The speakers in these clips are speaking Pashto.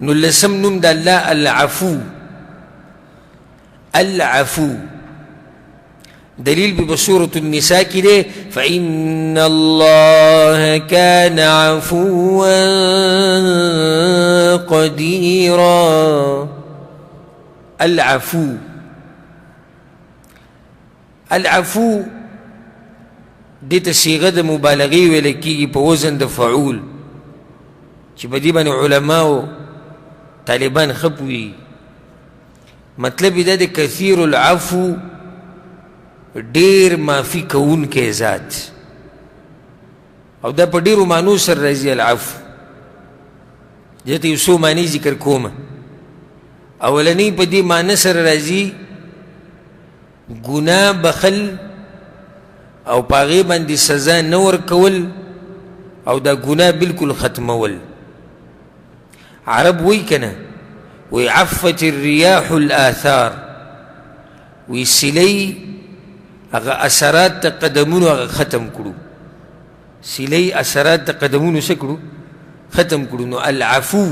نو لسم نوم د الله العفو. العفو دلیل بھی بسورة النساء کی دے فَإِنَّ اللَّهَ كَانَ عَفُوًا قَدِيرًا. العفو العفو دیتا صیغه د مبالغی ویلکی پا وزن د فعول چی بدی بانی علماء طالبان خپوی. مطلب دا د کثیر العفو دیر معافی کون کے ذات او دا پا دیرو معنو سر رضی العفو. جاتا یسو معنی ذکر کوما. اولنی پا دی معنی سر رضی گناہ بخل او پاغی باندی سزا نور کول او دا گناہ بالکل ختمول. عرب وی کنا وی عفت الریاح الآثار وی سلی اگا اثرات تا قدمونو اگا ختم کرو. سلی اثرات تا قدمونو سکرو ختم کرو. نو العفو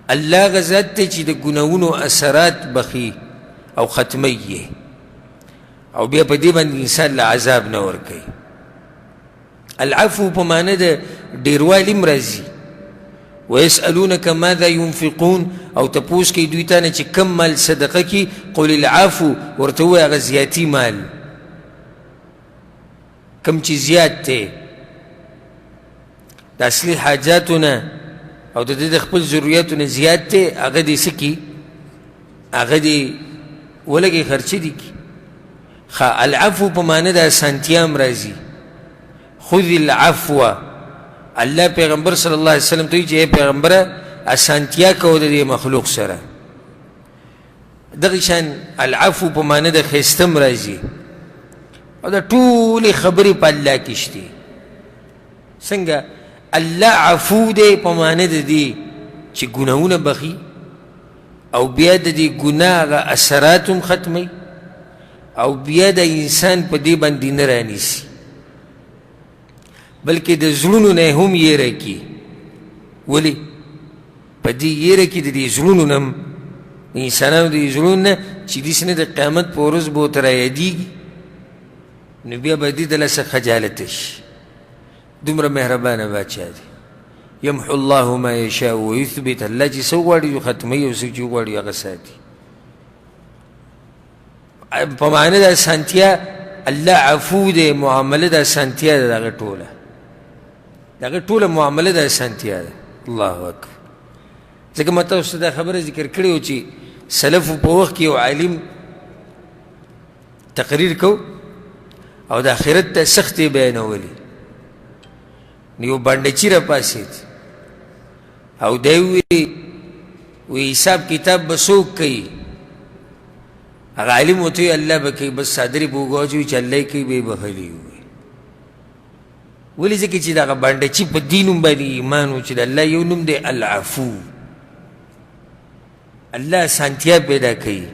اللہ غزات تے چی دا گناہونو اثرات بخی او ختمیه او بیا پا دی بند انسان لعذاب نور کئی. العفو پا معنی دا دیروالی مرازی ویسألونک ماذا ينفقون او تپوس کی دویتانا چی کم مال صدقه کی قول العفو ورطوی اغا زیادی مال کم چی زیاد تے دا اصلی حاجاتونا او دا دید خپل ضروریاتونا زیاد تے اغا دی سکی اغا دی ولگی خرچی دی کی. العفو پا معنی دا سانتیام رازی خذ العفو. اللہ پیغمبر صلی اللہ علیہ وسلم توی چی پیغمبر اسانتیا کو دا دی مخلوق سرا. دغیشان العفو پا معنی دا خیستم رازی او دا طول خبری پا اللہ کشتی. سنگا اللہ عفو دے پا معنی دا دی چی گناہون بخی او بیا دا دی گناہ غا اثراتم ختمی او بیا دا انسان پا دی باندی نرانیسی بلکہ دا ظلونو نے ہم یہ رکی. ولی پا دی یہ رکی دا دی ظلونو نم انسانانو دی ظلون نا چی دیس نے دا قیامت پورز بوتر آیدی گی نو بیا با دی دلس خجالتش. دمرا مہربان باچا دی یمحو اللہ ما یشاء و یثبت. اللہ چی سواری جو ختمی و سو چواری اغساتی. پا معنی دا سانتیا اللہ عفو دے معاملہ دا سانتیا دا دا طولا دا طولا معاملہ دا سانتیا دا. اللہ اکبر. ذکر مطلب اس دا خبر ذکر کری ہو چی سلف پا وقت کی عالم تقریر کو او دا آخرت تا سختی بیانولی نیو بانڈچی را پاسید او دیوی وی حساب کتاب بسوک کئی اگر علم ہوتی اللہ بکی بس صادری پوگو چوی چا اللہ کی بے بخلی ہوئی. ولی زکی چی دا اگر بانڈا چی پا دینم بانی ایمانو چی دا اللہ یو نم دے العفو. اللہ سانتیا پیدا کئی.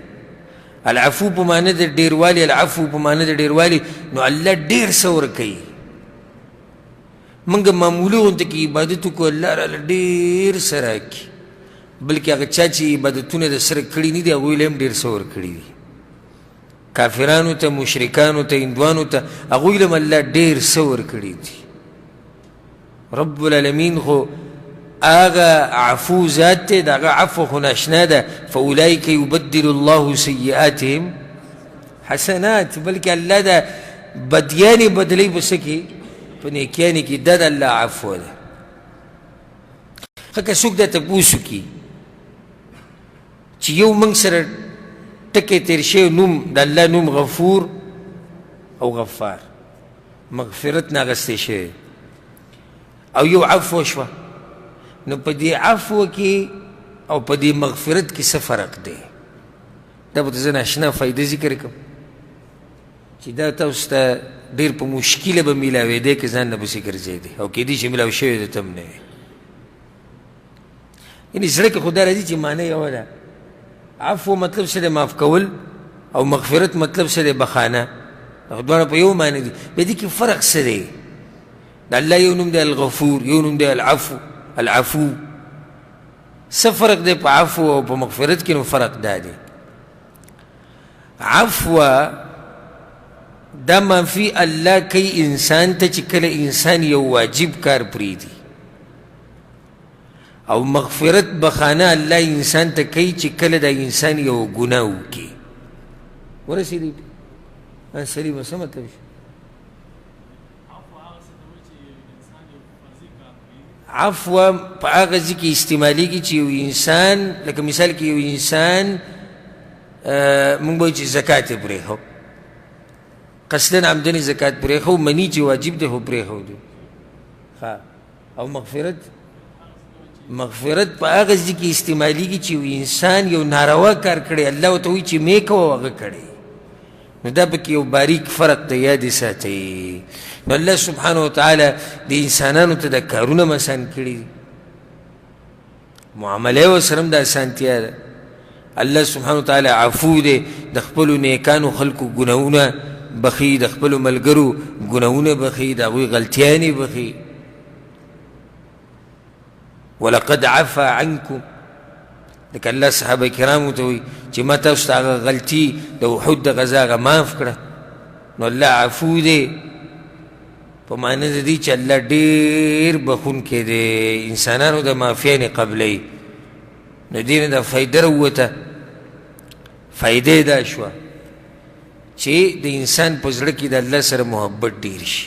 العفو پا معنی دا دیر والی العفو پا معنی دا دیر والی نو اللہ دیر سور کئی. منگا معمولی غنطا کی عبادتو کو اللہ را دیر سراکی بلکہ اگر چاچی عبادتو نے دا سرک کڑی نی دی اگوی لیم دیر سور کڑی دی. کافرانو تا مشرکانو تا اندوانو تا اگوی لیم اللہ دیر سور کڑی دی. رب العالمین خو آغا عفو ذات تے دا آغا عفو خناشنا دا فاولائک یبدل اللہ سیئاتهم حسنات. بلکہ اللہ دا بدیانی بدلی بسکی پنیکیانی کی دا اللہ عفو دا. خکا سوک دا تپوسو کی چی یو منگ سر ٹکے تیرشے نوم دا اللہ نوم غفور او غفار مغفرت ناغستے شے او یو عفو شوا نو پا دی عفو کی او پا دی مغفرت کی سفرق دے. دا بتزن اشنا فائدہ ذکر کم چی دا تا استا دیر پا مشکل با ملاوی دے که زن نبسی کرزے دے او که دیشی ملاوی شوی دے تم نے یعنی زرک خدا رضی چی معنی یو دا عفو مطلب سے معاف کول او مغفرت مطلب سے بخانا دوارا پا یو معنی دی بیدی کی فرق سے دے دا اللہ یو نم دے الغفور یو نم دے العفو. څه فرق دی په عفو او په مغفرت کې؟ نو فرق دا دی عفو دا منفي الله کوي انسان ته چې کله انسان یو واجب کار پرېږدي، او مغفرت بخانه الله انسان ته کوي چې کله دا انسان یو ګناه وکړي. ورسېدی سلیم څه مطلب شو؟ عفو په هغه ځای کې استعمالېږي چې یو انسان، لکه مثال کې یو انسان مونږ به چې زکات یې پرېښو، قصدن عمدن زکات پرېښو، مني چې واجب دی خو پرېښودو. او مغفرت په هغه ځای کې استعمالېږي چې یو انسان یو ناروا کار کړی، الله ورته وایي چې مې کوه هغه کړی، نو دا پکې یو باریک فرق دی، یاد یې ساتئ. نو الله سبحانه وتعالی د انسانانو ته دا کارونه هم اسان کړي دي، معامله یې ورسره هم د اسانتیا ده. الله سبحانه وتعالی عفو دی، د خپلو نیکانو خلکو ګناهونه بخي، د خپلو ملګرو ګناهونه بخي، د هغوی غلطیانې بخي. ولقد عفا عنکم، لکه الله صحابه کرامو ته وایي چې ما تاسو ته هغه غلطي د احد د غزا هغه معاف کړه. نو الله عفو دی په معنی د دې چې الله ډېر بخونکی دی، انسانانو د معافیا نه قبلوي. نو دې نه دا فایده راووته، فایده دا شوه چې د انسان په زړه کې د الله سره محبت ډېر شي.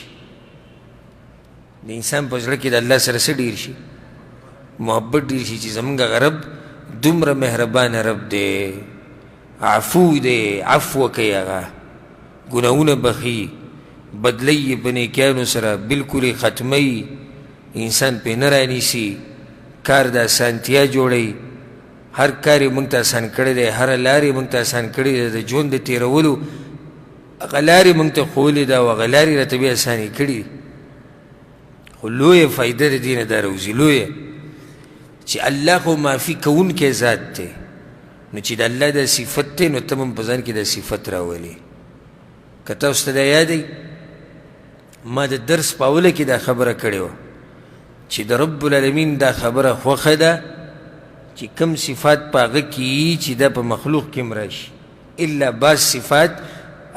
د انسان په زړه کې د الله سره څه ډېر شي؟ محبت ډېر شي چې زمونږ هغه رب دومره مهربانه رب دی، عفو دی، عفو کوي، هغه ګناهونه بخي، بدلی یې په نیکیانو سره بلکل یې ختموي، انسان پرې نه رانیسي، کار د اسانتیا جوړوي. هر کار یې موږ ته اسان کړی دی، هره لار یې موږ ته اسان کړې ده، د ژوند د تېرولو هغه لارې موږ ته ښوولې ده او هغه لارې راته بیا اسانې کړي دي. خو لویه فایده د دې نه دا راوځي، لویه چې الله خو معافي کوونکی ذات دی، نو چې د الله دا صفت دی نو ته هم په ځان کې دا صفت راولې. که تاسو ته دا یادوي ما د درس په اوله کې دا خبره کړې وه چې د رب العالمین دا خبره خوښه ده چې کم صفات په هغه کې وي چې دا په مخلوق کې هم راشي، الا بعض صفات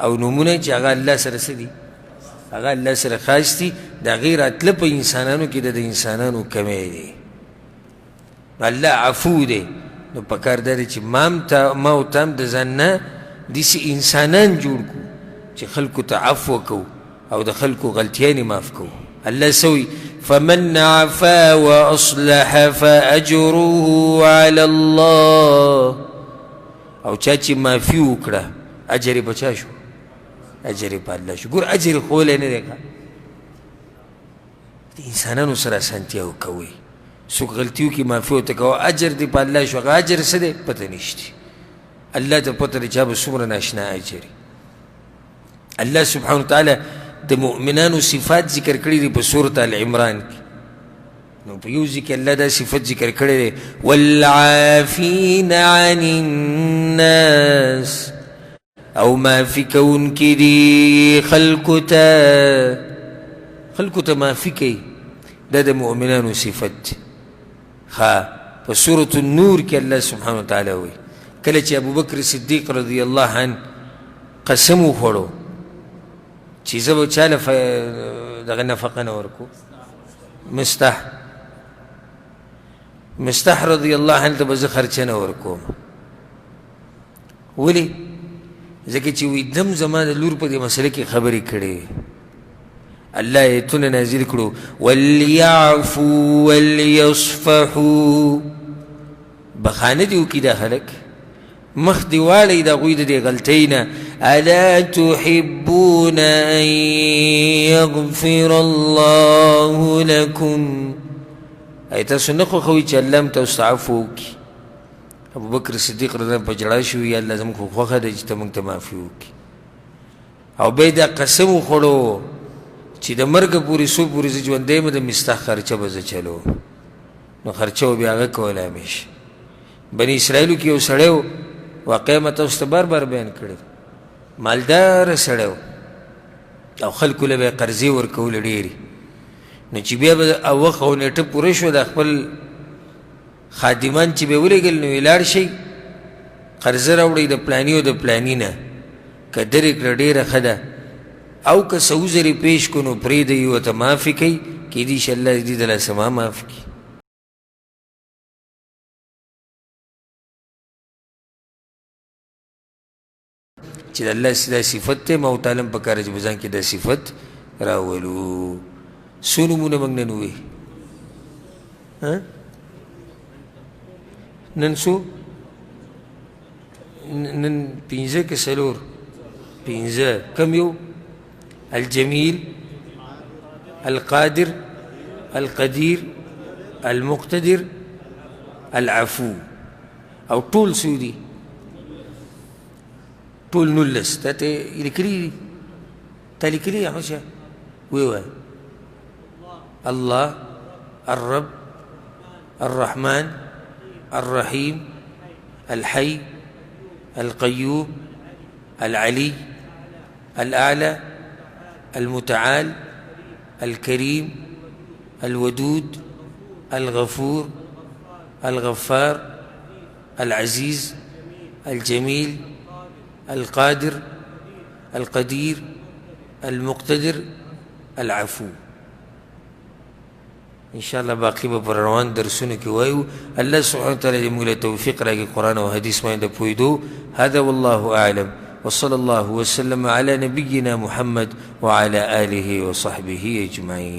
او نومونه چې هغه الله سره څه دي، هغه الله سره خاص دي، د هغې راتله په انسانانو کې د انسانانو کمی دی. الله عفو دی، نو پکار دا دی چې ما او تا هم د ځان نه داسې انسانان جوړ کړو چې خلکو ته عفو کوو او د خلکو غلطیانې معاف کوو. الله سوی فمن عفا واصلح فاجره على الله، او چا چې معافي وکړه اجر یې په چا شو؟ اجر یې په الله شو. ګور اجر یې ښولی نه دی، د انسانانو سره اسانتیا وکوئ، څوک غلطي وکړي معافي ورته کوه، اجر دې په الله شو. هغه اجر څه دی؟ پته نشته، الله ته پته دی چې هغه به څومره ناشنا اجر. الله سبحانه وتعالی د مؤمنانو صفات ذکر کړي دي په سورة العمران کې، نو په یو ځای کې الله دا صفت ذکر کړی دی والعافین عن الناس، او معافي کوونکي دي خلکو ته معافي کوي، دا د مؤمنانو صفت. په سورة النور کې الله سبحانه وتعالی وایي کله چې ابوبکر صدیق رضی الله عنه قسم وخوړو چې زه به چاله دغه نفقه نه ورکو، مستح رضی الله عنه ته به زه خرچه نه ورکوم. ولې؟ ځکه چې وایي دم زما د لور په دې مسله کې خبرې کړې، الله ایتونه نازل کړو وليعفوا وليصفحوا، بخانه دې وکړي دا خلک، مخ دې واړئ د هغوی د دې غلطۍ نه. الا تحبون ان يغفر الله لكم، ای تاسو نه خوښوئ چې الله هم تاسو ته عفو وکړي؟ ابوبکر صدیق رضی الله عنه په ژړا شو، یا الله زموږ خو خوښه ده چې ته موږ ته معافي وکړي. او بیا دا قسم وخوړو چې د مرګه پورې څو پورې زه ژوندی یم د مستح خرچه به زه چلوم. نو خرچه به بیا هغه کولی همیشه. بني اسرائیلو کې یو سړی و، واقعه ما تاسو ته بار بار بیان کړی، مالداره سړی و او خلکو له به یې قرضې ورکولې ډېرې. نو چې بیا به وخت او نیټه پوره شوه د خپل خادمان چې به ولېږل نو یې لاړ شئ قرضه راوړئ د پلاني او د پلاني نه که درې کړه ډېره ښه ده او که څه عذر یې پیش کړو نو پرېږدئ ورته معافې کوئ کیدای شي الله دې د لاسه ما معاف کړي چې د الله دا صفت دی ما ورته علم پکار چې په ځان کې دا صفت راولو څو نومونه موږ نن ووایي نن څو نن پنځه که څلور پنځه کم یو الجمیل القادر القدیر المقتدر العفو او ټول څو دي ټول 19 تا ته لیکلي دي تا لیکلي دي احمد شاه ویې وایه الله الرب الرحمن الرحيم الحي القيوم العلي الأعلى المتعال الكريم الودود الغفور الغفار العزيز الجميل القادر القدير المقتدر العفو ان شاء الله باقي به پر روان درسونه کې وایو الله سبحانه وتعالى دې موږ له توفیق راکړي قرآن او حدیث باندې پوهېدو هذا والله اعلم وصلى الله وسلم على نبينا محمد وعلى آله وصحبه أجمعين